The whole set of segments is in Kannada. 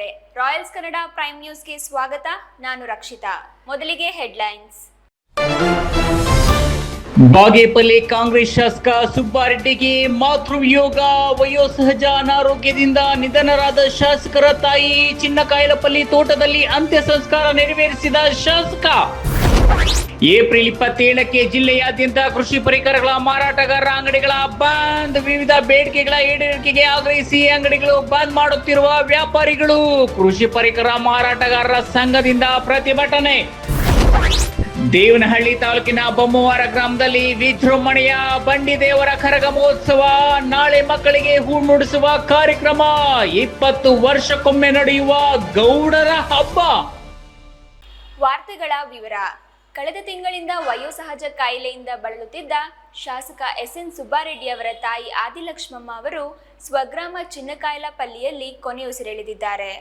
ವೀಕ್ಷಕರೇ, ರಾಯಲ್ಸ್ ಕನ್ನಡ ಪ್ರೈಮ್ ನ್ಯೂಸ್ಗೆ ಸ್ವಾಗತ. ನಾನು ರಕ್ಷಿತಾ. ಮೊದಲಿಗೆ ಹೆಡ್ಲೈನ್ಸ್. ಬಾಗೇಪಲ್ಲಿ ಕಾಂಗ್ರೆಸ್ ಶಾಸಕ ಸುಬ್ಬಾರೆಡ್ಡಿಗೆ ಮಾತೃವಿಯೋಗ. ವಯೋಸಹಜ ಅನಾರೋಗ್ಯದಿಂದ ನಿಧನರಾದ ಶಾಸಕರ ತಾಯಿ. ಚಿನ್ನಕಾಯಲಪಲ್ಲಿ ತೋಟದಲ್ಲಿ ಅಂತ್ಯ ಸಂಸ್ಕಾರ ನೆರವೇರಿಸಿದ ಶಾಸಕ. ಏಪ್ರಿಲ್ 27ಕ್ಕೆ ಜಿಲ್ಲೆಯಾದ್ಯಂತ ಕೃಷಿ ಪರಿಕರಗಳ ಮಾರಾಟಗಾರರ ಅಂಗಡಿಗಳ ಬಂದ್. ವಿವಿಧ ಬೇಡಿಕೆಗಳ ಈಡೇರಿಕೆಗೆ ಆಗ್ರಹಿಸಿ ಅಂಗಡಿಗಳು ಬಂದ್ ಮಾಡುತ್ತಿರುವ ವ್ಯಾಪಾರಿಗಳು. ಕೃಷಿ ಪರಿಕರ ಮಾರಾಟಗಾರರ ಸಂಘದಿಂದ ಪ್ರತಿಭಟನೆ. ದೇವನಹಳ್ಳಿ ತಾಲೂಕಿನ ಬೊಮ್ಮವಾರ ಗ್ರಾಮದಲ್ಲಿ ವಿಜೃಂಭಣೆಯ ಬಂಡಿ ದೇವರ ಕರಗ ಮಹೋತ್ಸವ. ನಾಳೆ ಮಕ್ಕಳಿಗೆ ಹೂ ಮೂಡಿಸುವ ಕಾರ್ಯಕ್ರಮ. 20 ವರ್ಷಕ್ಕೊಮ್ಮೆ ನಡೆಯುವ ಗೌಡರ ಹಬ್ಬ. ವಾರ್ತೆಗಳ ವಿವರ. ಕಳೆದ ತಿಂಗಳಿಂದ ವಯೋಸಹಜ ಕಾಯಿಲೆಯಿಂದ ಬಳಲುತ್ತಿದ್ದ ಶಾಸಕ ಎಸ್ಎನ್ ಸುಬ್ಬಾರೆಡ್ಡಿ ಅವರ ತಾಯಿ ಆದಿಲಕ್ಷ್ಮಮ್ಮ ಅವರು ಸ್ವಗ್ರಾಮ ಚಿನ್ನಕಾಯಲಪಲ್ಲಿಯಲ್ಲಿ ಕೊನೆಯುಸಿರೆಳೆದಿದ್ದಾರೆ.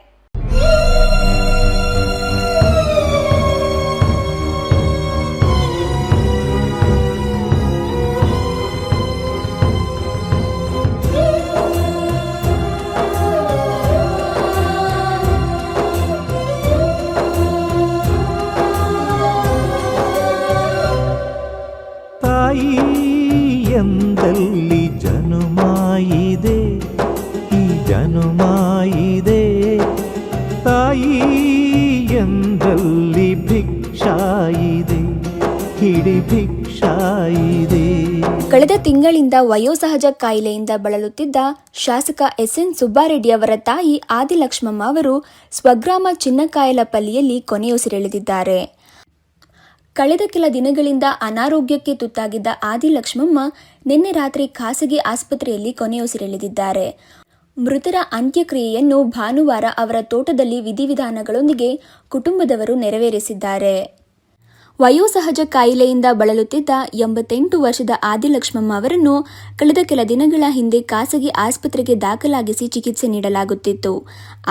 ಎಂದಲ್ಲಿ ಜನುಮಾಯಿದೆ, ಈ ಜನುಮಾಯಿದೆ. ತಾಯಿ ಎಂದಲ್ಲಿ ಭಿಕ್ಷಾಯಿದೆ, ಹಿಡಿ ಭಿಕ್ಷಾಯಿದೆ. ಕಳೆದ ತಿಂಗಳಿಂದ ವಯೋಸಹಜ ಕಾಯಿಲೆಯಿಂದ ಬಳಲುತ್ತಿದ್ದ ಶಾಸಕ ಎಸ್ಎನ್ ಸುಬ್ಬಾರೆಡ್ಡಿ ಅವರ ತಾಯಿ ಆದಿಲಕ್ಷ್ಮಮ್ಮ ಅವರು ಸ್ವಗ್ರಾಮ ಚಿನ್ನಕಾಯಲಪಲ್ಲಿಯಲ್ಲಿ ಕೊನೆಯುಸಿರೆಳೆದಿದ್ದಾರೆ. ಕಳೆದ ಕೆಲ ದಿನಗಳಿಂದ ಅನಾರೋಗ್ಯಕ್ಕೆ ತುತ್ತಾಗಿದ್ದ ಆದಿಲಕ್ಷ್ಮಮ್ಮ ನಿನ್ನೆ ರಾತ್ರಿ ಖಾಸಗಿ ಆಸ್ಪತ್ರೆಯಲ್ಲಿ ಕೊನೆಯುಸಿರೆಳೆದಿದ್ದಾರೆ. ಮೃತರ ಅಂತ್ಯಕ್ರಿಯೆಯನ್ನು ಭಾನುವಾರ ಅವರ ತೋಟದಲ್ಲಿ ವಿಧಿವಿಧಾನಗಳೊಂದಿಗೆ ಕುಟುಂಬದವರು ನೆರವೇರಿಸಿದ್ದಾರೆ. ವಯೋಸಹಜ ಕಾಯಿಲೆಯಿಂದ ಬಳಲುತ್ತಿದ್ದ 88 ವರ್ಷದ ಆದಿಲಕ್ಷ್ಮಮ್ಮ ಅವರನ್ನು ಕಳೆದ ಕೆಲ ದಿನಗಳ ಹಿಂದೆ ಖಾಸಗಿ ಆಸ್ಪತ್ರೆಗೆ ದಾಖಲಾಗಿಸಿ ಚಿಕಿತ್ಸೆ ನೀಡಲಾಗುತ್ತಿತ್ತು.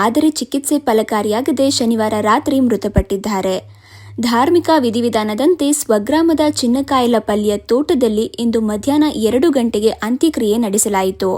ಆದರೆ ಚಿಕಿತ್ಸೆ ಫಲಕಾರಿಯಾಗದೆ ಶನಿವಾರ ರಾತ್ರಿ ಮೃತಪಟ್ಟಿದ್ದಾರೆ. ಧಾರ್ಮಿಕ ವಿಧಿವಿಧಾನದಂತೆ ಸ್ವಗ್ರಾಮದ ಚಿನ್ನಕಾಯಲಪಲ್ಲಿಯ ತೋಟದಲ್ಲಿ ಇಂದು ಮಧ್ಯಾಹ್ನ 2 ಗಂಟೆಗೆ ಅಂತ್ಯಕ್ರಿಯೆ ನಡೆಸಲಾಯಿತು.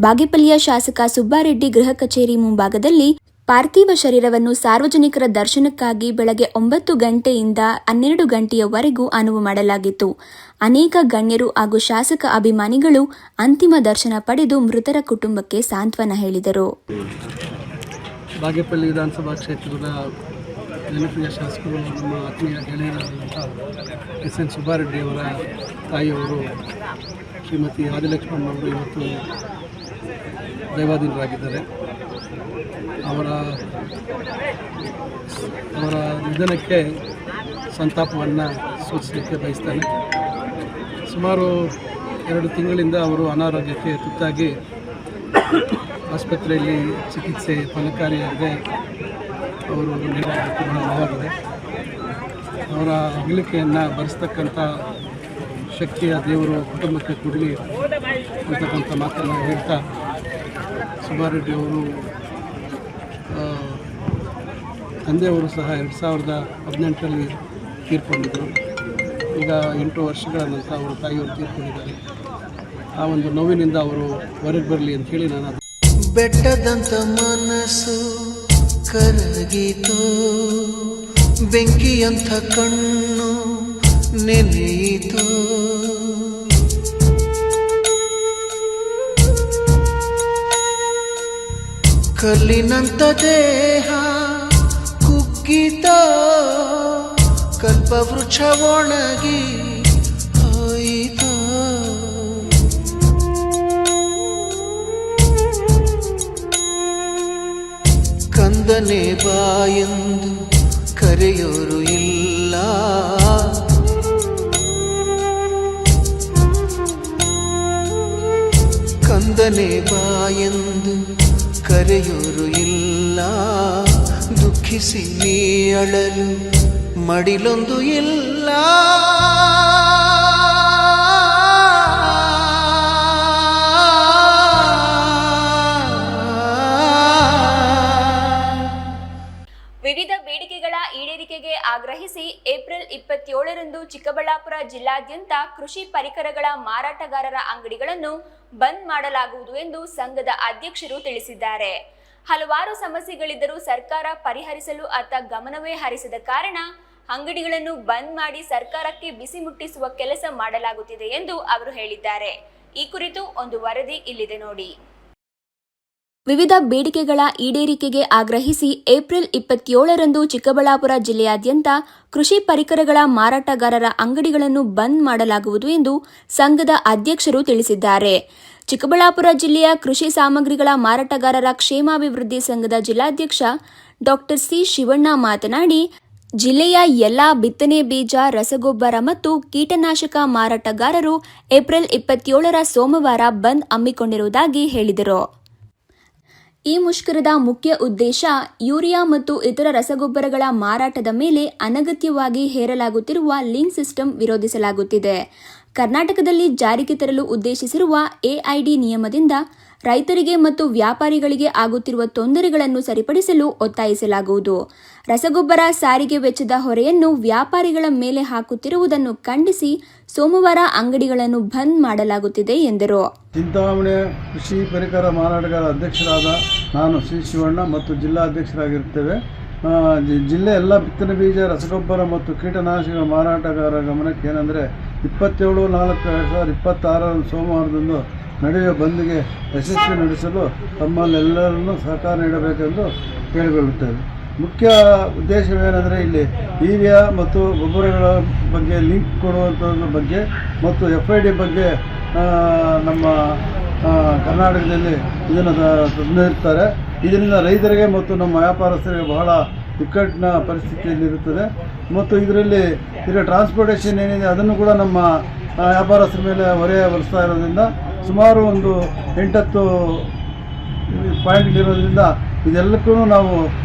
ಬಾಗೇಪಲ್ಲಿಯ ಶಾಸಕ ಸುಬ್ಬಾರೆಡ್ಡಿ ಗೃಹ ಕಚೇರಿ ಮುಂಭಾಗದಲ್ಲಿ ಪಾರ್ಥಿವ ಶರೀರವನ್ನು ಸಾರ್ವಜನಿಕರ ದರ್ಶನಕ್ಕಾಗಿ ಬೆಳಗ್ಗೆ 9 ಗಂಟೆಯಿಂದ 12 ಗಂಟೆಯವರೆಗೂ ಅನುವು ಮಾಡಲಾಗಿತ್ತು. ಅನೇಕ ಗಣ್ಯರು ಹಾಗೂ ಶಾಸಕ ಅಭಿಮಾನಿಗಳು ಅಂತಿಮ ದರ್ಶನ ಪಡೆದು ಮೃತರ ಕುಟುಂಬಕ್ಕೆ ಸಾಂತ್ವನ ಹೇಳಿದರು. ಬಾಗೇಪಲ್ಲಿ ವಿಧಾನಸಭಾ ಕ್ಷೇತ್ರದ ಜನಪ್ರಿಯ ಶಾಸಕರು, ನಮ್ಮ ಆತ್ಮೀಯ ಗೆಳೆಯರಾದಂಥ ಎಸ್ಎನ್ ಸುಬ್ಬಾರೆಡ್ಡಿ ಅವರ ತಾಯಿಯವರು ಶ್ರೀಮತಿ ಆದಿಲಕ್ಷ್ಮಮ್ಮನವರು ಇವತ್ತು ದೈವಾಧೀನರಾಗಿದ್ದಾರೆ. ಅವರ ನಿಧನಕ್ಕೆ ಸಂತಾಪವನ್ನು ಸೂಚಿಸಲಿಕ್ಕೆ ಬಯಸ್ತಾನೆ. ಸುಮಾರು 2 ತಿಂಗಳಿಂದ ಅವರು ಅನಾರೋಗ್ಯಕ್ಕೆ ತುತ್ತಾಗಿ ಆಸ್ಪತ್ರೆಯಲ್ಲಿ ಚಿಕಿತ್ಸೆ ಫಲಕಾರಿಯಾಗದೆ ಅವರು ನೀಡೋದಕ್ಕೆ ಬಹಳ ನೋವಾಗಿದೆ. ಅವರ ಅಗಲಿಕೆಯನ್ನು ಭರಿಸ್ತಕ್ಕಂಥ ಶಕ್ತಿಯ ದೇವರು ಕುಟುಂಬಕ್ಕೆ ಕೊಡಲಿ ಅಂತಕ್ಕಂಥ ಮಾತನ್ನು ಹೇಳ್ತಾ, ಸುಬ್ಬಾರೆಡ್ಡಿ ಅವರು ತಂದೆಯವರು ಸಹ 2018ರಲ್ಲಿ ತೀರ್ಕೊಂಡಿದ್ದರು. ಈಗ 8 ವರ್ಷಗಳ ನಂತರ ಅವರು ತಾಯಿಯವರು ತೀರ್ಕೊಂಡಿದ್ದಾರೆ. ಆ ಒಂದು ನೋವಿನಿಂದ ಅವರು ಹೊರಗೆ ಬರಲಿ ಅಂತ ಹೇಳಿ ನಾನು ಬೆಟ್ಟದಂತ ಮನಸ್ಸು ಕರಗಿತು, ಬೆಂಕಿಯಂಥ ಕಣ್ಣು ನೆನೆಯಿತು. ಕಲ್ಲಿನಂತ ದೇಹ ಕುಗ್ಗಿತ, ಕಲ್ಪವೃಕ್ಷ ಒಣಗಿ ಹೋಯಿತ. ಕಂದನೆ ಬಾಯೆಂದು ಕರೆಯೋರು ಇಲ್ಲ, ಕಂದನೆ ಬಾಯೆಂದು ಕರೆಯೋರು ಇಲ್ಲ, ದುಃಖಿಸಿ ನೀ ಅಳಲು ಮಡಿಲೊಂದು ಇಲ್ಲ. ವಿವಿಧ ಬೇಡಿಕೆಗಳ ಈಡೇರಿಕೆಗೆ ಆಗ್ರಹಿಸಿ ಏಪ್ರಿಲ್ 27ರಂದು ಚಿಕ್ಕಬಳ್ಳಾಪುರ ಜಿಲ್ಲಾದ್ಯಂತ ಕೃಷಿ ಪರಿಕರಗಳ ಮಾರಾಟಗಾರರ ಅಂಗಡಿಗಳನ್ನು ಬಂದ್ ಮಾಡಲಾಗುವುದು ಎಂದು ಸಂಘದ ಅಧ್ಯಕ್ಷರು ತಿಳಿಸಿದ್ದಾರೆ. ಹಲವಾರು ಸಮಸ್ಯೆಗಳಿದ್ದರೂ ಸರ್ಕಾರ ಪರಿಹರಿಸಲು ಅತ್ತ ಗಮನವೇ ಹರಿಸದ ಕಾರಣ ಅಂಗಡಿಗಳನ್ನು ಬಂದ್ ಮಾಡಿ ಸರ್ಕಾರಕ್ಕೆ ಬಿಸಿ ಮುಟ್ಟಿಸುವ ಕೆಲಸ ಮಾಡಲಾಗುತ್ತಿದೆ ಎಂದು ಅವರು ಹೇಳಿದ್ದಾರೆ. ಈ ಕುರಿತು ಒಂದು ವರದಿ ಇಲ್ಲಿದೆ ನೋಡಿ. ವಿವಿಧ ಬೇಡಿಕೆಗಳ ಈಡೇರಿಕೆಗೆ ಆಗ್ರಹಿಸಿ ಏಪ್ರಿಲ್ 27ರಂದು ಚಿಕ್ಕಬಳ್ಳಾಪುರ ಜಿಲ್ಲೆಯಾದ್ಯಂತ ಕೃಷಿ ಪರಿಕರಗಳ ಮಾರಾಟಗಾರರ ಅಂಗಡಿಗಳನ್ನು ಬಂದ್ ಮಾಡಲಾಗುವುದು ಎಂದು ಸಂಘದ ಅಧ್ಯಕ್ಷರು ತಿಳಿಸಿದ್ದಾರೆ. ಚಿಕ್ಕಬಳ್ಳಾಪುರ ಜಿಲ್ಲೆಯ ಕೃಷಿ ಸಾಮಗ್ರಿಗಳ ಮಾರಾಟಗಾರರ ಕ್ಷೇಮಾಭಿವೃದ್ಧಿ ಸಂಘದ ಜಿಲ್ಲಾಧ್ಯಕ್ಷ ಡಾಕ್ಟರ್ ಸಿ ಶಿವಣ್ಣ ಮಾತನಾಡಿ, ಜಿಲ್ಲೆಯ ಎಲ್ಲಾ ಬಿತ್ತನೆ ಬೀಜ, ರಸಗೊಬ್ಬರ ಮತ್ತು ಕೀಟನಾಶಕ ಮಾರಾಟಗಾರರು ಏಪ್ರಿಲ್ 27ರ ಸೋಮವಾರ ಬಂದ್ ಹಮ್ಮಿಕೊಂಡಿರುವುದಾಗಿ ಹೇಳಿದರು. ಈ ಮುಷ್ಕರದ ಮುಖ್ಯ ಉದ್ದೇಶ ಯೂರಿಯಾ ಮತ್ತು ಇತರ ರಸಗೊಬ್ಬರಗಳ ಮಾರಾಟದ ಮೇಲೆ ಅನಗತ್ಯವಾಗಿ ಹೇರಲಾಗುತ್ತಿರುವ ಲೀನ್ ಸಿಸ್ಟಮ್ ವಿರೋಧಿಸಲಾಗುತ್ತಿದೆ. ಕರ್ನಾಟಕದಲ್ಲಿ ಜಾರಿಗೆ ತರಲು ಉದ್ದೇಶಿಸಿರುವ ಎಐಡಿ ನಿಯಮದಿಂದ ರೈತರಿಗೆ ಮತ್ತು ವ್ಯಾಪಾರಿಗಳಿಗೆ ಆಗುತ್ತಿರುವ ತೊಂದರೆಗಳನ್ನು ಸರಿಪಡಿಸಲು ಒತ್ತಾಯಿಸಲಾಗುವುದು. ರಸಗೊಬ್ಬರ ಸಾರಿಗೆ ವೆಚ್ಚದ ಹೊರೆಯನ್ನು ವ್ಯಾಪಾರಿಗಳ ಮೇಲೆ ಹಾಕುತ್ತಿರುವುದನ್ನು ಖಂಡಿಸಿ ಸೋಮವಾರ ಅಂಗಡಿಗಳನ್ನು ಬಂದ್ ಮಾಡಲಾಗುತ್ತಿದೆ ಎಂದರು. ಚಿಂತಾಮಣಿ ಕೃಷಿ ಪರಿಕರ ಮಾರಾಟಗಾರ ಅಧ್ಯಕ್ಷರಾದ ನಾನು ಸಿ ಶಿವಣ್ಣ ಮತ್ತು ಜಿಲ್ಲಾ ಅಧ್ಯಕ್ಷರಾಗಿರುತ್ತೇವೆ. ಜಿಲ್ಲೆ ಎಲ್ಲ ಬಿತ್ತನೆ ಬೀಜ, ರಸಗೊಬ್ಬರ ಮತ್ತು ಕೀಟನಾಶಕ ಮಾರಾಟಗಾರರ ಗಮನಕ್ಕೆ ಏನಂದರೆ 27/4/2026 ಸೋಮವಾರದಂದು ನಡೆಯುವ ಬಂದ್ಗೆ ಯಶಸ್ವಿ ನಡೆಸಲು ತಮ್ಮಲ್ಲೆಲ್ಲರನ್ನು ಸಹಕಾರ ನೀಡಬೇಕೆಂದು ಕೇಳಿಕೊಳ್ಳುತ್ತೇವೆ. ಮುಖ್ಯ ಉದ್ದೇಶವೇನೆಂದರೆ ಇಲ್ಲಿ ಯೂರಿಯಾ ಮತ್ತು ಗೊಬ್ಬರಗಳ ಬಗ್ಗೆ ಲಿಂಕ್ ಕೊಡುವಂಥದ್ರ ಬಗ್ಗೆ ಮತ್ತು FID ಬಗ್ಗೆ ನಮ್ಮ ಕರ್ನಾಟಕದಲ್ಲಿ ಇದನ್ನು ತಂದಿರ್ತಾರೆ. ಇದರಿಂದ ರೈತರಿಗೆ ಮತ್ತು ನಮ್ಮ ವ್ಯಾಪಾರಸ್ಥರಿಗೆ ಬಹಳ ಇಕ್ಕಟ್ಟಿನ ಪರಿಸ್ಥಿತಿಯಲ್ಲಿರುತ್ತದೆ. ಮತ್ತು ಇದರಲ್ಲಿ ಈಗ ಟ್ರಾನ್ಸ್ಪೋರ್ಟೇಷನ್ ಏನಿದೆ ಅದನ್ನು ಕೂಡ ನಮ್ಮ ವ್ಯಾಪಾರಸ್ಥರ ಮೇಲೆ ಹೊರೆ ಬರೆಸ್ತಾ ಇರೋದ್ರಿಂದ ಸುಮಾರು ಒಂದು 8-10 ಪಾಯಿಂಟ್ಗಳಿರೋದ್ರಿಂದ ಇದೆಲ್ಲಕ್ಕೂ ನಾವು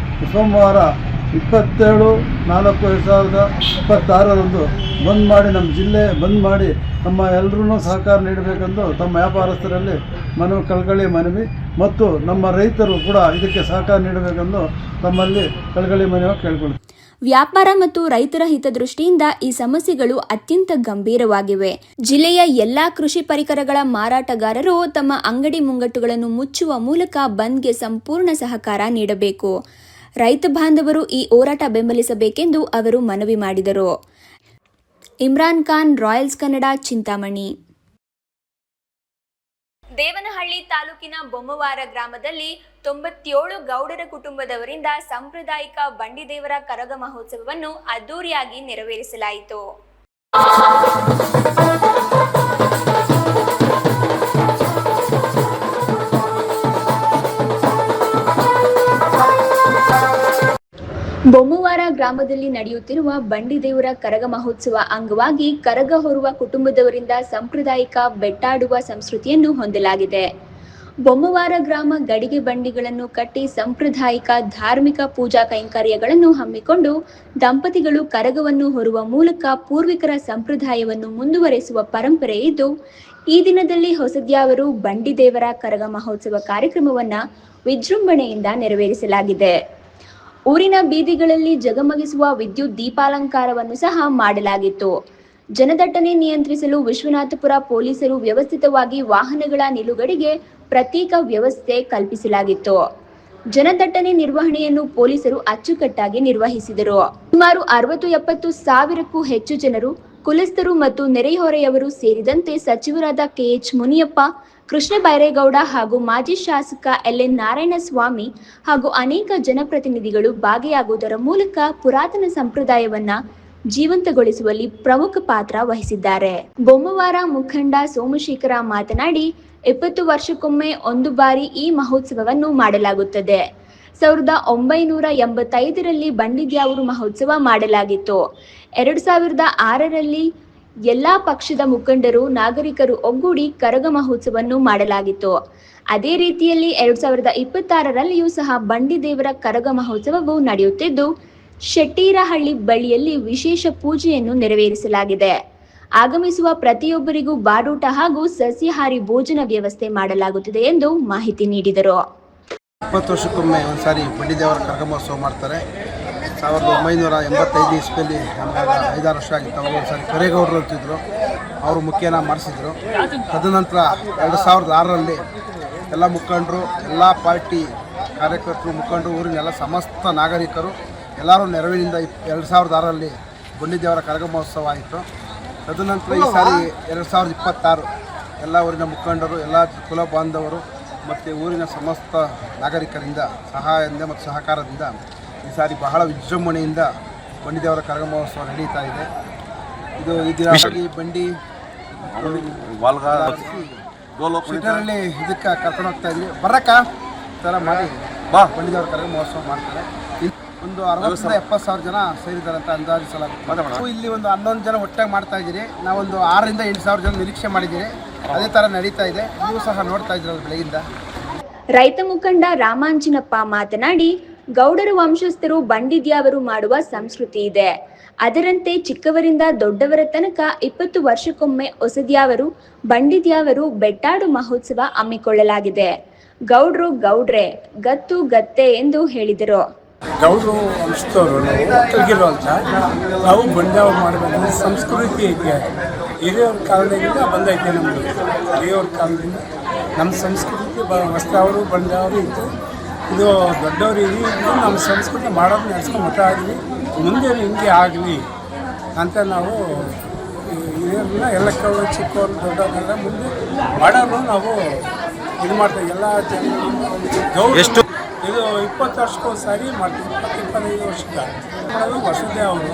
ಸೋಮವಾರ 27/4/2026 ಬಂದ್ ಮಾಡಿ ನಮ್ಮ ಜಿಲ್ಲೆ ಬಂದ್ ಮಾಡಿ ನಮ್ಮ ಎಲ್ಲರೂ ಸಹಕಾರ ನೀಡಬೇಕೆಂದು ತಮ್ಮ ವ್ಯಾಪಾರಸ್ಥರಲ್ಲಿ ಕಳಕಳಿ ಮನವಿ ಮತ್ತು ನಮ್ಮ ರೈತರು ಕೂಡ ಇದಕ್ಕೆ ಸಹಕಾರ ನೀಡಬೇಕೆಂದು ತಮ್ಮಲ್ಲಿ ಕಳಕಳಿ ಮನವಿ ಕೇಳಿಕೊಳ್ಳುತ್ತೇವೆ. ವ್ಯಾಪಾರ ಮತ್ತು ರೈತರ ಹಿತದೃಷ್ಟಿಯಿಂದ ಈ ಸಮಸ್ಯೆಗಳು ಅತ್ಯಂತ ಗಂಭೀರವಾಗಿವೆ. ಜಿಲ್ಲೆಯ ಎಲ್ಲಾ ಕೃಷಿ ಪರಿಕರಗಳ ಮಾರಾಟಗಾರರು ತಮ್ಮ ಅಂಗಡಿ ಮುಂಗಟ್ಟುಗಳನ್ನು ಮುಚ್ಚುವ ಮೂಲಕ ಬಂದ್ಗೆ ಸಂಪೂರ್ಣ ಸಹಕಾರ ನೀಡಬೇಕು. ರೈತ ಬಾಂಧವರು ಈ ಹೋರಾಟ ಬೆಂಬಲಿಸಬೇಕೆಂದು ಅವರು ಮನವಿ ಮಾಡಿದರು. ಇಮ್ರಾನ್ ಖಾನ್, ರಾಯಲ್ಸ್ ಕನ್ನಡ, ಚಿಂತಾಮಣಿ. ದೇವನಹಳ್ಳಿ ತಾಲೂಕಿನ ಬೊಮ್ಮವಾರ ಗ್ರಾಮದಲ್ಲಿ 97 ಗೌಡರ ಕುಟುಂಬದವರಿಂದ ಸಾಂಪ್ರದಾಯಿಕ ಬಂಡಿದೇವರ ಕರಗ ಮಹೋತ್ಸವವನ್ನು ಅದ್ದೂರಿಯಾಗಿ ನೆರವೇರಿಸಲಾಯಿತು. ಬೊಮ್ಮವಾರ ಗ್ರಾಮದಲ್ಲಿ ನಡೆಯುತ್ತಿರುವ ಬಂಡಿದೇವರ ಕರಗ ಮಹೋತ್ಸವ ಅಂಗವಾಗಿ ಕರಗ ಹೊರುವ ಕುಟುಂಬದವರಿಂದ ಸಾಂಪ್ರದಾಯಿಕ ಬೆಟ್ಟಾಡುವ ಸಂಸ್ಕೃತಿಯನ್ನು ಹೊಂದಲಾಗಿದೆ. ಬೊಮ್ಮವಾರ ಗ್ರಾಮ ಗಡಿಗೆ ಬಂಡಿಗಳನ್ನು ಕಟ್ಟಿ ಸಾಂಪ್ರದಾಯಿಕ ಧಾರ್ಮಿಕ ಪೂಜಾ ಕೈಂಕರ್ಯಗಳನ್ನು ಹಮ್ಮಿಕೊಂಡು ದಂಪತಿಗಳು ಕರಗವನ್ನು ಹೊರುವ ಮೂಲಕ ಪೂರ್ವಿಕರ ಸಂಪ್ರದಾಯವನ್ನು ಮುಂದುವರೆಸುವ ಪರಂಪರೆ ಇದ್ದು, ಈ ದಿನದಲ್ಲಿ ಹೊಸದ್ಯಾವರು ಬಂಡಿದೇವರ ಕರಗ ಮಹೋತ್ಸವ ಕಾರ್ಯಕ್ರಮವನ್ನು ವಿಜೃಂಭಣೆಯಿಂದ ನೆರವೇರಿಸಲಾಗಿದೆ. ಊರಿನ ಬೀದಿಗಳಲ್ಲಿ ಜಗಮಗಿಸುವ ವಿದ್ಯುತ್ ದೀಪಾಲಂಕಾರವನ್ನು ಸಹ ಮಾಡಲಾಗಿತ್ತು. ಜನದಟ್ಟಣೆ ನಿಯಂತ್ರಿಸಲು ವಿಶ್ವನಾಥಪುರ ಪೊಲೀಸರು ವ್ಯವಸ್ಥಿತವಾಗಿ ವಾಹನಗಳ ನಿಲುಗಡೆಗೆ ಪ್ರತ್ಯೇಕ ವ್ಯವಸ್ಥೆ ಕಲ್ಪಿಸಲಾಗಿತ್ತು. ಜನದಟ್ಟಣೆ ನಿರ್ವಹಣೆಯನ್ನು ಪೊಲೀಸರು ಅಚ್ಚುಕಟ್ಟಾಗಿ ನಿರ್ವಹಿಸಿದರು. ಸುಮಾರು 60-70 ಸಾವಿರಕ್ಕೂ ಹೆಚ್ಚು ಜನರು, ಕುಲಸ್ಥರು ಮತ್ತು ನೆರೆಹೊರೆಯವರು ಸೇರಿದಂತೆ ಸಚಿವರಾದ KH ಮುನಿಯಪ್ಪ, ಕೃಷ್ಣ ಬೈರೇಗೌಡ ಹಾಗೂ ಮಾಜಿ ಶಾಸಕ LN ನಾರಾಯಣಸ್ವಾಮಿ ಹಾಗೂ ಅನೇಕ ಜನಪ್ರತಿನಿಧಿಗಳು ಭಾಗಿಯಾಗುವುದರ ಮೂಲಕ ಪುರಾತನ ಸಂಪ್ರದಾಯವನ್ನ ಜೀವಂತಗೊಳಿಸುವಲ್ಲಿ ಪ್ರಮುಖ ಪಾತ್ರ ವಹಿಸಿದ್ದಾರೆ. ಬೊಮ್ಮವಾರ ಮುಖಂಡ ಸೋಮಶೇಖರ ಮಾತನಾಡಿ, 20 ವರ್ಷಕ್ಕೊಮ್ಮೆ ಒಂದು ಬಾರಿ ಈ ಮಹೋತ್ಸವವನ್ನು ಮಾಡಲಾಗುತ್ತದೆ. 1985ರಲ್ಲಿ ಬಂಡಿದ್ಯಾವೂರು ಮಹೋತ್ಸವ ಮಾಡಲಾಗಿತ್ತು. 2006ರಲ್ಲಿ ಎಲ್ಲಾ ಪಕ್ಷದ ಮುಖಂಡರು ನಾಗರಿಕರು ಒಗ್ಗೂಡಿ ಕರಗ ಮಹೋತ್ಸವವನ್ನು ಮಾಡಲಾಗಿತ್ತು. ಅದೇ ರೀತಿಯಲ್ಲಿ 2026ರಲ್ಲಿಯೂ ಸಹ ಬಂಡಿದೇವರ ಕರಗ ಮಹೋತ್ಸವವು ನಡೆಯುತ್ತಿದ್ದು, ಶೆಟ್ಟೀರಹಳ್ಳಿ ಬಳಿಯಲ್ಲಿ ವಿಶೇಷ ಪೂಜೆಯನ್ನು ನೆರವೇರಿಸಲಾಗಿದೆ. ಆಗಮಿಸುವ ಪ್ರತಿಯೊಬ್ಬರಿಗೂ ಬಾಡೂಟ ಹಾಗೂ ಸಸ್ಯಾಹಾರಿ ಭೋಜನ ವ್ಯವಸ್ಥೆ ಮಾಡಲಾಗುತ್ತಿದೆ ಎಂದು ಮಾಹಿತಿ ನೀಡಿದರು. 20 ವರ್ಷಕ್ಕೊಮ್ಮೆ ಒಂದು ಸಾರಿ ಬಂಡಿದೇವರ ಕರಗ ಮಹೋತ್ಸವ ಮಾಡ್ತಾರೆ. 1985 ಇಸ್ವಿಯಲ್ಲಿ ನಮಗೆ 5-6 ವರ್ಷ ಆಗಿತ್ತು. ಅವಾಗ ಒಂದು ಸಾರಿ ಕರೇಗೌಡರು ಅಂತಿದ್ರು, ಅವರು ಮುಖ್ಯನ ಮಾಡಿಸಿದ್ರು. ತದನಂತರ 2006ರಲ್ಲಿ ಎಲ್ಲ ಮುಖಂಡರು, ಎಲ್ಲ ಪಾರ್ಟಿ ಕಾರ್ಯಕರ್ತರು, ಮುಖಂಡರು, ಊರಿನ ಎಲ್ಲ ಸಮಸ್ತ ನಾಗರಿಕರು ಎಲ್ಲರೂ ನೆರವಿನಿಂದ 2006ರಲ್ಲಿ ಬಂಡಿದೇವರ ಕರಗ ಮಹೋತ್ಸವ ಆಯಿತು. ತದನಂತರ ಈ ಸಾರಿ 2026 ಎಲ್ಲ ಊರಿನ ಮುಖಂಡರು, ಎಲ್ಲ ಕುಲ ಬಾಂಧವರು ಮತ್ತು ಊರಿನ ಸಮಸ್ತ ನಾಗರಿಕರಿಂದ ಸಹಾಯದಿಂದ ಮತ್ತು ಸಹಕಾರದಿಂದ ಈ ಸಾರಿ ಬಹಳ ವಿಜೃಂಭಣೆಯಿಂದ ಬಂಡಿದೇವರ ಕರಗ ಮಹೋತ್ಸವ ನಡೀತಾ ಇದೆ. ಇದು ಇದರಲ್ಲಿ ಬಂಡಿ ಶೆಟ್ಟರಲ್ಲಿ ಇದಕ್ಕೆ ಕರ್ಕೊಂಡು ಹೋಗ್ತಾ ಇದ್ವಿ, ಬರಕ್ಕ ಥರ ಮಾಡಿ ಬಂಡಿದೇವರ ಕರಗ ಮಹೋತ್ಸವ ಮಾಡ್ತಾರೆ. ಒಂದು 60-70 ಸಾವಿರ ಜನ ಸೇರಿದ್ದಾರೆ ಅಂತ ಅಂದಾಜಿಸಲಾಗುತ್ತೆ. ಇಲ್ಲಿ ಒಂದು 11 ಜನ ಒಟ್ಟಾಗಿ ಮಾಡ್ತಾ ಇದ್ದೀರಿ. ನಾವೊಂದು 6-8 ಸಾವಿರ ಜನ ನಿರೀಕ್ಷೆ ಮಾಡಿದ್ದೀರಿ. ಅದೇ ಥರ ನಡೀತಾ ಇದೆ. ನೀವು ಸಹ ನೋಡ್ತಾ ಇದ್ದೀರಲ್ಲ ಬೆಳಗಿಂದ. ರೈತ ಮುಖಂಡ ರಾಮಾಂಜಿನಪ್ಪ ಮಾತನಾಡಿ, ಗೌಡರು ವಂಶಸ್ಥರು ಬಂಡಿದ್ಯಾವರು ಮಾಡುವ ಸಂಸ್ಕೃತಿ ಇದೆ. ಅದರಂತೆ ಚಿಕ್ಕವರಿಂದ ದೊಡ್ಡವರ ತನಕ 20 ವರ್ಷಕ್ಕೊಮ್ಮೆ ಹೊಸದ್ಯಾವರು ಬಂಡಿದ್ಯಾವರು ಬೆಟ್ಟಾಡು ಮಹೋತ್ಸವ ಹಮ್ಮಿಕೊಳ್ಳಲಾಗಿದೆ. ಗೌಡ್ರು ಗೌಡ್ರೆ, ಗತ್ತು ಗತ್ತೆ ಎಂದು ಹೇಳಿದರು. ಗೌಡರು ವಂಶದವರು ಒಕ್ಕಲಿಗರು ಅಂತ ನಾವು ಬಂಡಾವ ಮಾಡಬೇಕು. ಸಂಸ್ಕೃತಿ ಐತೆ, ಹಿರಿಯವ್ರ ಕಾಲದಿಂದ ಬಂದೈತೆ. ನಮ್ಮದು ಹಿರಿಯವ್ರ ಕಾಲದಿಂದ ನಮ್ಮ ಸಂಸ್ಕೃತಿ ಹೊಸದವರು ಬಂಡವರು ಇತ್ತು. ಇದು ದೊಡ್ಡವರು ಇದ್ದು ನಮ್ಮ ಸಂಸ್ಕೃತಿ ಮಾಡೋದು ನಡೆಸ್ಕೊಂಡು ಮತ ಆಗಲಿ, ಮುಂದೆ ಹಿಂಗೆ ಆಗಲಿ ಅಂತ ನಾವು ಹಿರಿಯರನ್ನ ಎಲ್ಲ ಚಿಕ್ಕವರು ದೊಡ್ಡವರೆಲ್ಲ ಮುಂದೆ ಮಾಡೋರು ನಾವು ಇದು ಮಾಡ್ತೀವಿ. ಎಲ್ಲ ಜನ ಗೌಡ ಇದು 20 ವರ್ಷಕ್ಕೊಂದು ಸಾರಿ ಮಾಡ್ತೀವಿ. 20-25 ವರ್ಷಕ್ಕೆ ಮಾಡೋದು ವರ್ಷದ್ದೇ ಅವರು,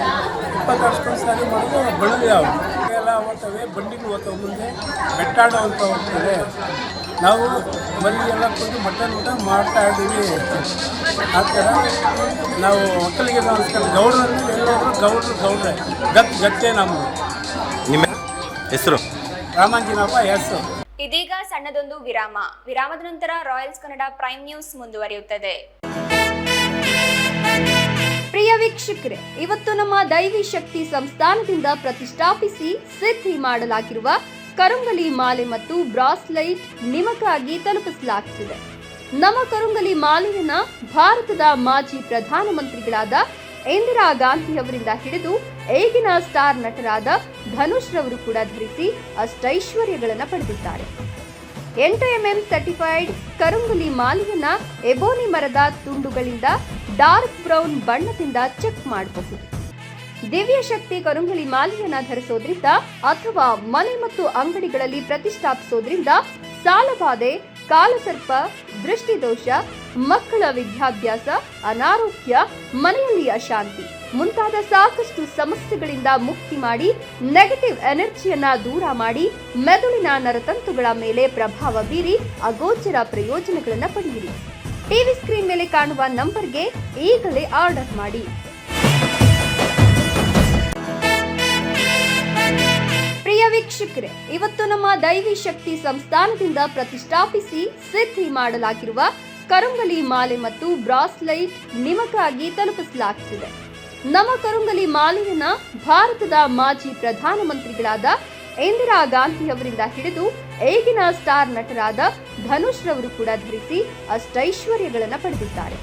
20 ವರ್ಷಕ್ಕೊಂದು ಸಾರಿ ಮಾಡೋದು ಬೆಳೆದೇ ಅವರು. ಎಲ್ಲ ಹೋಗ್ತವೆ, ಬಂಡಿಗಳು ಹೋಗ್ತವೆ, ಮುಂದೆ ಬೆಟ್ಟಾಡು ಅಂತ ಹೋಗ್ತದೆ. ನಾವು ಮರಿ ಎಲ್ಲ ಕೊಟ್ಟು ಮಟನ್ ಊಟ ಮಾಡ್ತಾ ಇದ್ದೀವಿ. ಆ ಥರ ನಾವು ಒಕ್ಕಲಿಗೆ ಗೌಡ್ರಲ್ಲಿ ಎಲ್ಲರೂ ಗೌಡ್ರೆ ಗತ್ತೆ ನಮ್ಮದು. ನಿಮ್ಮ ಹೆಸರು? ರಾಮಾಂಜಿನಪ್ಪ ಹೆಸರು. ಇದೀಗ ಸಣ್ಣದೊಂದು ವಿರಾಮದ ನಂತರ ರಾಯಲ್ಸ್ ಕನ್ನಡ ಪ್ರೈಮ್ ನ್ಯೂಸ್ ಮುಂದುವರಿಯುತ್ತದೆ. ಪ್ರಿಯ ವೀಕ್ಷಕರೇ, ಇವತ್ತು ನಮ್ಮ ದೈವಿ ಶಕ್ತಿ ಸಂಸ್ಥಾನದಿಂದ ಪ್ರತಿಷ್ಠಾಪಿಸಿ ಸಿದ್ಧಿ ಮಾಡಲಾಗಿರುವ ಕರುಂಗಲಿ ಮಾಲೆ ಮತ್ತು ಬ್ರಾಸ್ಲೈಟ್ ನಿಮಗಾಗಿ ತಲುಪಿಸಲಾಗುತ್ತಿದೆ. ನಮ್ಮ ಕರುಂಗಲಿ ಮಾಲೆಯನ್ನ ಭಾರತದ ಮಾಜಿ ಪ್ರಧಾನಮಂತ್ರಿಗಳಾದ ಇಂದಿರಾ ಗಾಂಧಿ ಅವರಿಂದ ಹಿಡಿದು ಈಗಿನ ಸ್ಟಾರ್ ನಟರಾದ ಧನುಷ್ ರವರು ಕೂಡ ಧರಿಸಿ ಅಷ್ಟೈಶ್ವರ್ಯಗಳನ್ನು ಪಡೆದಿದ್ದಾರೆ. 8 mm ಸರ್ಟಿಫೈಡ್ ಕರುಂಗಲಿ ಮಾಲೆಯನ್ನ ಎಬೋನಿ ಮರದ ತುಂಡುಗಳಿಂದ ಡಾರ್ಕ್ ಬ್ರೌನ್ ಬಣ್ಣದಿಂದ ಚೆಕ್ ಮಾಡಬಹುದು. ದಿವ್ಯ ಶಕ್ತಿ ಕರುಂಗಲಿ ಮಾಲೆಯನ್ನ ಧರಿಸೋದ್ರಿಂದ ಅಥವಾ ಮನೆ ಮತ್ತು ಅಂಗಡಿಗಳಲ್ಲಿ ಪ್ರತಿಷ್ಠಾಪಿಸೋದ್ರಿಂದ ಸಾಲಬಾಧೆ, ಕಾಲಸರ್ಪ, ದೃಷ್ಟಿದೋಷ, ಮಕ್ಕಳ ವಿದ್ಯಾಭ್ಯಾಸ, ಅನಾರೋಗ್ಯ, ಮನೆಯಲ್ಲಿ ಅಶಾಂತಿ ಮುಂತಾದ ಸಾಕಷ್ಟು ಸಮಸ್ಯೆಗಳಿಂದ ಮುಕ್ತಿ ಮಾಡಿ ನೆಗೆಟಿವ್ ಎನರ್ಜಿಯನ್ನ ದೂರ ಮಾಡಿ ಮೆದುಳಿನ ನರತಂತುಗಳ ಮೇಲೆ ಪ್ರಭಾವ ಬೀರಿ ಅಗೋಚರ ಪ್ರಯೋಜನಗಳನ್ನು ಪಡೆಯಿರಿ. ಟಿವಿ ಸ್ಕ್ರೀನ್ ಮೇಲೆ ಕಾಣುವ ನಂಬರ್ಗೆ ಈಗಲೇ ಆರ್ಡರ್ ಮಾಡಿ. ಪ್ರಿಯ ವೀಕ್ಷಕರೇ, ಇವತ್ತು ನಮ್ಮ ದೈವಿ ಶಕ್ತಿ ಸಂಸ್ಥಾನದಿಂದ ಪ್ರತಿಷ್ಠಾಪಿಸಿ ಸಿದ್ಧಿ ಮಾಡಲಾಗಿರುವ ಕರುಂಗಲಿ ಮಾಲೆ ಮತ್ತು ಬ್ರಾಸ್ಲೈಟ್ ನಿಮಗಾಗಿ ತಲುಪಿಸಲಾಗುತ್ತಿದೆ. ನಮ್ಮ ಕರುಂಗಲಿ ಮಾಲೆಯನ್ನ ಭಾರತದ ಮಾಜಿ ಪ್ರಧಾನಮಂತ್ರಿಗಳಾದ ಇಂದಿರಾ ಗಾಂಧಿ ಅವರಿಂದ ಹಿಡಿದು ಈಗಿನ ಸ್ಟಾರ್ ನಟರಾದ ಧನುಷ್ ರವರು ಕೂಡ ಧರಿಸಿ ಅಷ್ಟೈಶ್ವರ್ಯಗಳನ್ನು ಪಡೆದಿದ್ದಾರೆ.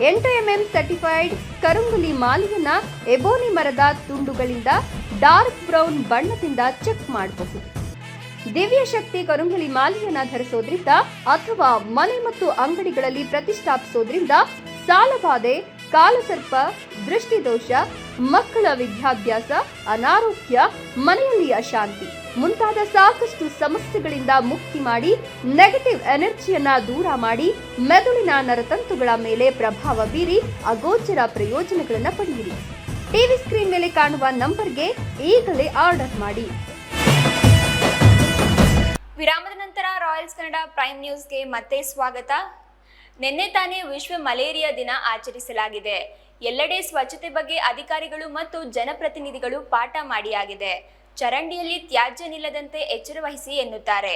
8 mm ಸರ್ಟಿಫೈಡ್ ಕರುಂಗಲಿ ಮಾಲೆಯನ್ನ ಎಬೋನಿ ಮರದ ತುಂಡುಗಳಿಂದ ಡಾರ್ಕ್ ಬ್ರೌನ್ ಬಣ್ಣದಿಂದ ಚೆಕ್ ಮಾಡಬಹುದು. ದಿವ್ಯ ಶಕ್ತಿ ಕರುಂಗಲಿ ಮಾಲೆಯನ್ನ ಧರಿಸೋದ್ರಿಂದ ಅಥವಾ ಮನೆ ಮತ್ತು ಅಂಗಡಿಗಳಲ್ಲಿ ಪ್ರತಿಷ್ಠಾಪಿಸೋದ್ರಿಂದ ಸಾಲಬಾಧೆ, ಕಾಲಸರ್ಪ, ದೃಷ್ಟಿದೋಷ, ಮಕ್ಕಳ ವಿದ್ಯಾಭ್ಯಾಸ, ಅನಾರೋಗ್ಯ, ಮನೆಯಲ್ಲಿ ಅಶಾಂತಿ ಮುಂತಾದ ಸಾಕಷ್ಟು ಸಮಸ್ಯೆಗಳಿಂದ ಮುಕ್ತಿ ಮಾಡಿ ನೆಗೆಟಿವ್ ಎನರ್ಜಿಯನ್ನ ದೂರ ಮಾಡಿ ಮೆದುಳಿನ ನರತಂತುಗಳ ಮೇಲೆ ಪ್ರಭಾವ ಬೀರಿ ಅಗೋಚರ ಪ್ರಯೋಜನಗಳನ್ನು ಪಡೆಯಿರಿ. ಟಿವಿ ಸ್ಕ್ರೀನ್ ಮೇಲೆ ಕಾಣುವ ನಂಬರ್ಗೆ ಈಗಲೇ ಆರ್ಡರ್ ಮಾಡಿ. ವಿರಾಮದ ನಂತರ ರಾಯಲ್ಸ್ ಕನ್ನಡ ಪ್ರೈಮ್ ನ್ಯೂಸ್ಗೆ ಮತ್ತೆ ಸ್ವಾಗತ. ನಿನ್ನೆ ತಾನೇ ವಿಶ್ವ ಮಲೇರಿಯಾ ದಿನ ಆಚರಿಸಲಾಗಿದೆ. ಎಲ್ಲೆಡೆ ಸ್ವಚ್ಛತೆ ಬಗ್ಗೆ ಅಧಿಕಾರಿಗಳು ಮತ್ತು ಜನಪ್ರತಿನಿಧಿಗಳು ಪಾಠ ಮಾಡಿಯಾಗಿದೆ. ಚರಂಡಿಯಲ್ಲಿ ತ್ಯಾಜ್ಯ ನಿಲ್ಲದಂತೆ ಎಚ್ಚರ ವಹಿಸಿ ಎನ್ನುತ್ತಾರೆ.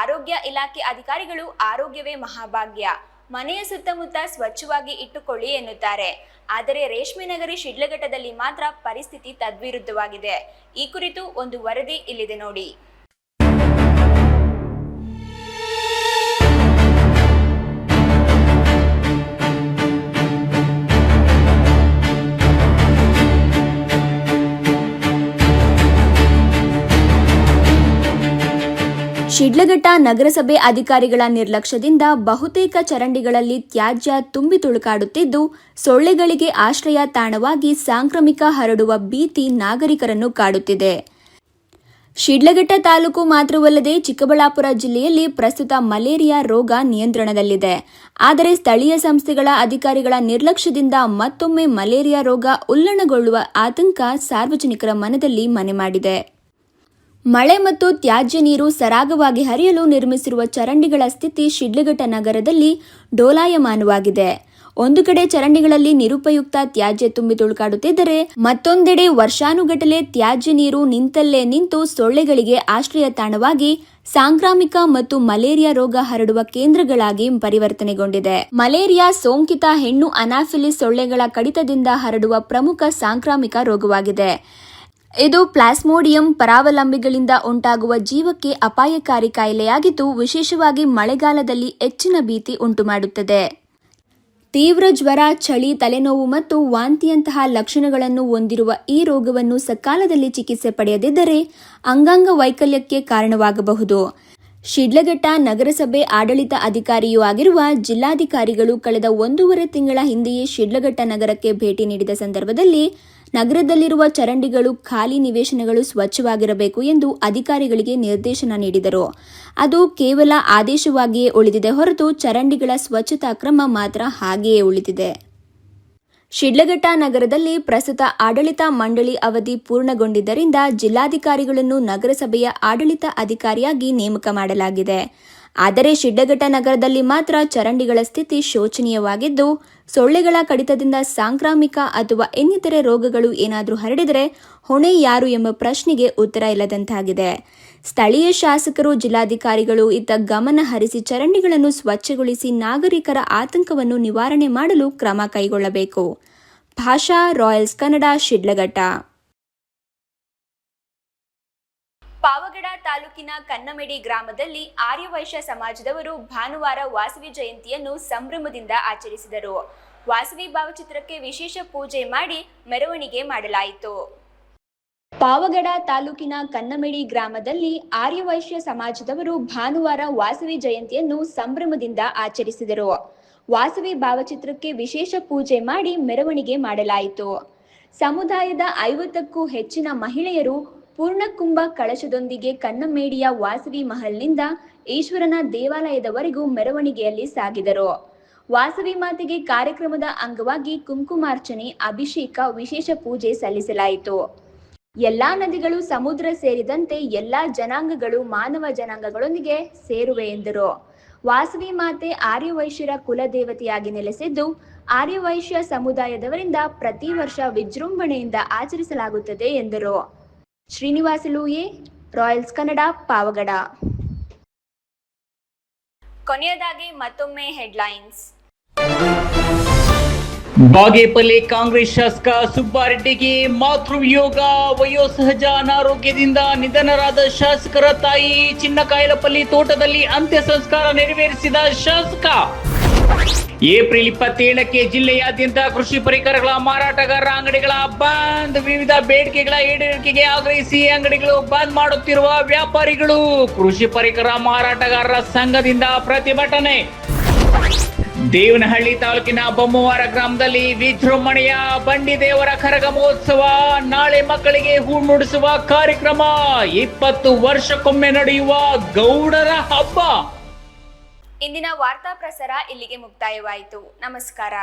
ಆರೋಗ್ಯ ಇಲಾಖೆ ಅಧಿಕಾರಿಗಳು ಆರೋಗ್ಯವೇ ಮಹಾಭಾಗ್ಯ, ಮನೆಯ ಸುತ್ತಮುತ್ತ ಸ್ವಚ್ಛವಾಗಿ ಇಟ್ಟುಕೊಳ್ಳಿ ಎನ್ನುತ್ತಾರೆ. ಆದರೆ ರೇಷ್ಮೆ ನಗರಿ ಶಿಡ್ಲಘಟ್ಟದಲ್ಲಿ ಮಾತ್ರ ಪರಿಸ್ಥಿತಿ ತದ್ವಿರುದ್ಧವಾಗಿದೆ. ಈ ಕುರಿತು ಒಂದು ವರದಿ ಇಲ್ಲಿದೆ ನೋಡಿ. ಶಿಡ್ಲಘಟ್ಟ ನಗರಸಭೆ ಅಧಿಕಾರಿಗಳ ನಿರ್ಲಕ್ಷ್ಯದಿಂದ ಬಹುತೇಕ ಚರಂಡಿಗಳಲ್ಲಿ ತ್ಯಾಜ್ಯ ತುಂಬಿ ತುಳುಕಾಡುತ್ತಿದ್ದು, ಸೊಳ್ಳೆಗಳಿಗೆ ಆಶ್ರಯ ತಾಣವಾಗಿ ಸಾಂಕ್ರಾಮಿಕ ಹರಡುವ ಭೀತಿ ನಾಗರಿಕರನ್ನು ಕಾಡುತ್ತಿದೆ. ಶಿಡ್ಲಘಟ್ಟ ತಾಲೂಕು ಮಾತ್ರವಲ್ಲದೆ ಚಿಕ್ಕಬಳ್ಳಾಪುರ ಜಿಲ್ಲೆಯಲ್ಲಿ ಪ್ರಸ್ತುತ ಮಲೇರಿಯಾ ರೋಗ ನಿಯಂತ್ರಣದಲ್ಲಿದೆ. ಆದರೆ ಸ್ಥಳೀಯ ಸಂಸ್ಥೆಗಳ ಅಧಿಕಾರಿಗಳ ನಿರ್ಲಕ್ಷ್ಯದಿಂದ ಮತ್ತೊಮ್ಮೆ ಮಲೇರಿಯಾ ರೋಗ ಉಲ್ಲಣಗೊಳ್ಳುವ ಆತಂಕ ಸಾರ್ವಜನಿಕರ ಮನದಲ್ಲಿ ಮನೆ ಮಾಡಿದೆ. ಮಳೆ ಮತ್ತು ತ್ಯಾಜ್ಯ ನೀರು ಸರಾಗವಾಗಿ ಹರಿಯಲು ನಿರ್ಮಿಸಿರುವ ಚರಂಡಿಗಳ ಸ್ಥಿತಿ ಶಿಡ್ಲಘಟ್ಟ ನಗರದಲ್ಲಿ ಡೋಲಾಯಮಾನವಾಗಿದೆ. ಒಂದು ಕಡೆ ಚರಂಡಿಗಳಲ್ಲಿ ನಿರುಪಯುಕ್ತ ತ್ಯಾಜ್ಯ ತುಂಬಿ ತುಳುಕಾಡುತ್ತಿದ್ದರೆ, ಮತ್ತೊಂದೆಡೆ ವರ್ಷಾನುಗಟ್ಟಲೆ ತ್ಯಾಜ್ಯ ನೀರು ನಿಂತಲ್ಲೇ ನಿಂತು ಸೊಳ್ಳೆಗಳಿಗೆ ಆಶ್ರಯ ತಾಣವಾಗಿ ಸಾಂಕ್ರಾಮಿಕ ಮತ್ತು ಮಲೇರಿಯಾ ರೋಗ ಹರಡುವ ಕೇಂದ್ರಗಳಾಗಿ ಪರಿವರ್ತನೆಗೊಂಡಿದೆ. ಮಲೇರಿಯಾ ಸೋಂಕಿತ ಹೆಣ್ಣು ಅನಾಫಿಲಿಸ್ ಸೊಳ್ಳೆಗಳ ಕಡಿತದಿಂದ ಹರಡುವ ಪ್ರಮುಖ ಸಾಂಕ್ರಾಮಿಕ ರೋಗವಾಗಿದೆ. ಇದು ಪ್ಲಾಸ್ಮೋಡಿಯಂ ಪರಾವಲಂಬಿಗಳಿಂದ ಉಂಟಾಗುವ ಜೀವಕ್ಕೆ ಅಪಾಯಕಾರಿ ಕಾಯಿಲೆಯಾಗಿದ್ದು, ವಿಶೇಷವಾಗಿ ಮಳೆಗಾಲದಲ್ಲಿ ಹೆಚ್ಚಿನ ಭೀತಿ ಉಂಟುಮಾಡುತ್ತದೆ. ತೀವ್ರ ಜ್ವರ, ಚಳಿ, ತಲೆನೋವು ಮತ್ತು ವಾಂತಿಯಂತಹ ಲಕ್ಷಣಗಳನ್ನು ಹೊಂದಿರುವ ಈ ರೋಗವನ್ನು ಸಕಾಲದಲ್ಲಿ ಚಿಕಿತ್ಸೆ ಪಡೆಯದಿದ್ದರೆ ಅಂಗಾಂಗ ವೈಕಲ್ಯಕ್ಕೆ ಕಾರಣವಾಗಬಹುದು. ಶಿಡ್ಲಘಟ್ಟ ನಗರಸಭೆ ಆಡಳಿತ ಅಧಿಕಾರಿಯೂ ಆಗಿರುವ ಜಿಲ್ಲಾಧಿಕಾರಿಗಳು ಕಳೆದ 1.5 ತಿಂಗಳ ಹಿಂದೆಯೇ ಶಿಡ್ಲಘಟ್ಟ ನಗರಕ್ಕೆ ಭೇಟಿ ನೀಡಿದ ಸಂದರ್ಭದಲ್ಲಿ ನಗರದಲ್ಲಿರುವ ಚರಂಡಿಗಳು, ಖಾಲಿ ನಿವೇಶನಗಳು ಸ್ವಚ್ಛವಾಗಿರಬೇಕು ಎಂದು ಅಧಿಕಾರಿಗಳಿಗೆ ನಿರ್ದೇಶನ ನೀಡಿದರು. ಅದು ಕೇವಲ ಆದೇಶವಾಗಿಯೇ ಉಳಿದಿದೆ ಹೊರತು ಚರಂಡಿಗಳ ಸ್ವಚ್ಛತಾ ಕ್ರಮ ಮಾತ್ರ ಹಾಗೆಯೇ ಉಳಿದಿದೆ. ಶಿಡ್ಲಘಟ್ಟ ನಗರದಲ್ಲಿ ಪ್ರಸ್ತುತ ಆಡಳಿತ ಮಂಡಳಿ ಅವಧಿ ಪೂರ್ಣಗೊಂಡಿದ್ದರಿಂದ ಜಿಲ್ಲಾಧಿಕಾರಿಗಳನ್ನು ನಗರಸಭೆಯ ಆಡಳಿತ ಅಧಿಕಾರಿಯಾಗಿ ನೇಮಕ ಮಾಡಲಾಗಿದೆ. ಆದರೆ ಶಿಡ್ಲಘಟ್ಟ ನಗರದಲ್ಲಿ ಮಾತ್ರ ಚರಂಡಿಗಳ ಸ್ಥಿತಿ ಶೋಚನೀಯವಾಗಿದ್ದು, ಸೊಳ್ಳೆಗಳ ಕಡಿತದಿಂದ ಸಾಂಕ್ರಾಮಿಕ ಅಥವಾ ಇನ್ನಿತರೆ ರೋಗಗಳು ಏನಾದರೂ ಹರಡಿದರೆ ಹೊಣೆ ಯಾರು ಎಂಬ ಪ್ರಶ್ನೆಗೆ ಉತ್ತರ ಇಲ್ಲದಂತಾಗಿದೆ. ಸ್ಥಳೀಯ ಶಾಸಕರು, ಜಿಲ್ಲಾಧಿಕಾರಿಗಳು ಇತ್ತ ಗಮನ ಹರಿಸಿ ಚರಂಡಿಗಳನ್ನು ಸ್ವಚ್ಛಗೊಳಿಸಿ ನಾಗರಿಕರ ಆತಂಕವನ್ನು ನಿವಾರಣೆ ಮಾಡಲು ಕ್ರಮ ಕೈಗೊಳ್ಳಬೇಕು. ಭಾಷಾ, ರಾಯಲ್ಸ್ ಕನ್ನಡ, ಶಿಡ್ಲಘಟ್ಟ. ಪಾವಗಡ ತಾಲೂಕಿನ ಕನ್ನಮೆಡಿ ಗ್ರಾಮದಲ್ಲಿ ಆರ್ಯವೈಶ್ಯ ಸಮಾಜದವರು ಭಾನುವಾರ ವಾಸವಿ ಜಯಂತಿಯನ್ನು ಸಂಭ್ರಮದಿಂದ ಆಚರಿಸಿದರು. ವಾಸವಿ ಭಾವಚಿತ್ರಕ್ಕೆ ವಿಶೇಷ ಪೂಜೆ ಮಾಡಿ ಮೆರವಣಿಗೆ ಮಾಡಲಾಯಿತು. ಪಾವಗಡ ತಾಲೂಕಿನ ಕನ್ನಮೆಡಿ ಗ್ರಾಮದಲ್ಲಿ ಆರ್ಯವೈಶ್ಯ ಸಮಾಜದವರು ಭಾನುವಾರ ವಾಸವಿ ಜಯಂತಿಯನ್ನು ಸಂಭ್ರಮದಿಂದ ಆಚರಿಸಿದರು. ವಾಸವಿ ಭಾವಚಿತ್ರಕ್ಕೆ ವಿಶೇಷ ಪೂಜೆ ಮಾಡಿ ಮೆರವಣಿಗೆ ಮಾಡಲಾಯಿತು. ಸಮುದಾಯದ 50ಕ್ಕೂ ಹೆಚ್ಚಿನ ಮಹಿಳೆಯರು ಪೂರ್ಣಕುಂಭ ಕಳಶದೊಂದಿಗೆ ಕನ್ನಮೇಡಿಯ ವಾಸವಿ ಮಹಲ್ನಿಂದ ಈಶ್ವರನ ದೇವಾಲಯದವರೆಗೂ ಮೆರವಣಿಗೆಯಲ್ಲಿ ಸಾಗಿದರು. ವಾಸವಿ ಮಾತೆಗೆ ಕಾರ್ಯಕ್ರಮದ ಅಂಗವಾಗಿ ಕುಂಕುಮಾರ್ಚನೆ, ಅಭಿಷೇಕ, ವಿಶೇಷ ಪೂಜೆ ಸಲ್ಲಿಸಲಾಯಿತು. ಎಲ್ಲಾ ನದಿಗಳು ಸಮುದ್ರ ಸೇರಿದಂತೆ ಎಲ್ಲಾ ಜನಾಂಗಗಳು ಮಾನವ ಜನಾಂಗಗಳೊಂದಿಗೆ ಸೇರುವೆ ಎಂದರು. ವಾಸವಿ ಮಾತೆ ಆರ್ಯವೈಶ್ಯರ ಕುಲದೇವತೆಯಾಗಿ ನೆಲೆಸಿದ್ದು, ಆರ್ಯವೈಶ್ಯ ಸಮುದಾಯದವರಿಂದ ಪ್ರತಿ ವರ್ಷ ವಿಜೃಂಭಣೆಯಿಂದ ಆಚರಿಸಲಾಗುತ್ತದೆ ಎಂದರು. ಶ್ರೀನಿವಾಸ ಲೂಯೆ, ರಾಯಲ್ಸ್ ಕನ್ನಡ, ಪಾವಗಡ. ಕೊನೆಯದಾಗಿ ಮತ್ತೊಮ್ಮೆ ಹೆಡ್ಲೈನ್ಸ್. ಬಾಗೇಪಲ್ಲಿ ಕಾಂಗ್ರೆಸ್ ಶಾಸಕ ಸುಬ್ಬಾರೆಡ್ಡಿಗೆ ಮಾತೃವಿಯೋಗ, ವಯೋಸಹಜ ಅನಾರೋಗ್ಯದಿಂದ ನಿಧನರಾದ ಶಾಸಕರ ತಾಯಿ. ಚಿನ್ನಕಾಯಲಪಲ್ಲಿ ತೋಟದಲ್ಲಿ ಅಂತ್ಯ ಸಂಸ್ಕಾರ ನೆರವೇರಿಸಿದ ಶಾಸಕ. ಏಪ್ರಿಲ್ 27ಕ್ಕೆ ಜಿಲ್ಲೆಯಾದ್ಯಂತ ಕೃಷಿ ಪರಿಕರಗಳ ಮಾರಾಟಗಾರರ ಅಂಗಡಿಗಳ ಬಂದ್. ವಿವಿಧ ಬೇಡಿಕೆಗಳ ಈಡೇರಿಕೆಗೆ ಆಗ್ರಹಿಸಿ ಅಂಗಡಿಗಳು ಬಂದ್ ಮಾಡುತ್ತಿರುವ ವ್ಯಾಪಾರಿಗಳು. ಕೃಷಿ ಪರಿಕರ ಮಾರಾಟಗಾರರ ಸಂಘದಿಂದ ಪ್ರತಿಭಟನೆ. ದೇವನಹಳ್ಳಿ ತಾಲೂಕಿನ ಬೊಮ್ಮವಾರ ಗ್ರಾಮದಲ್ಲಿ ವಿಜೃಂಭಣೆಯ ಬಂಡಿದೇವರ ಕರಗ ಮಹೋತ್ಸವ. ನಾಳೆ ಮಕ್ಕಳಿಗೆ ಹೂ ಮೂಡಿಸುವ ಕಾರ್ಯಕ್ರಮ. 20 ವರ್ಷಕ್ಕೊಮ್ಮೆ ನಡೆಯುವ ಗೌಡರ ಹಬ್ಬ. ಇಂದಿನ ವಾರ್ತಾ ಪ್ರಸಾರ ಇಲ್ಲಿಗೆ ಮುಕ್ತಾಯವಾಯಿತು. ನಮಸ್ಕಾರ.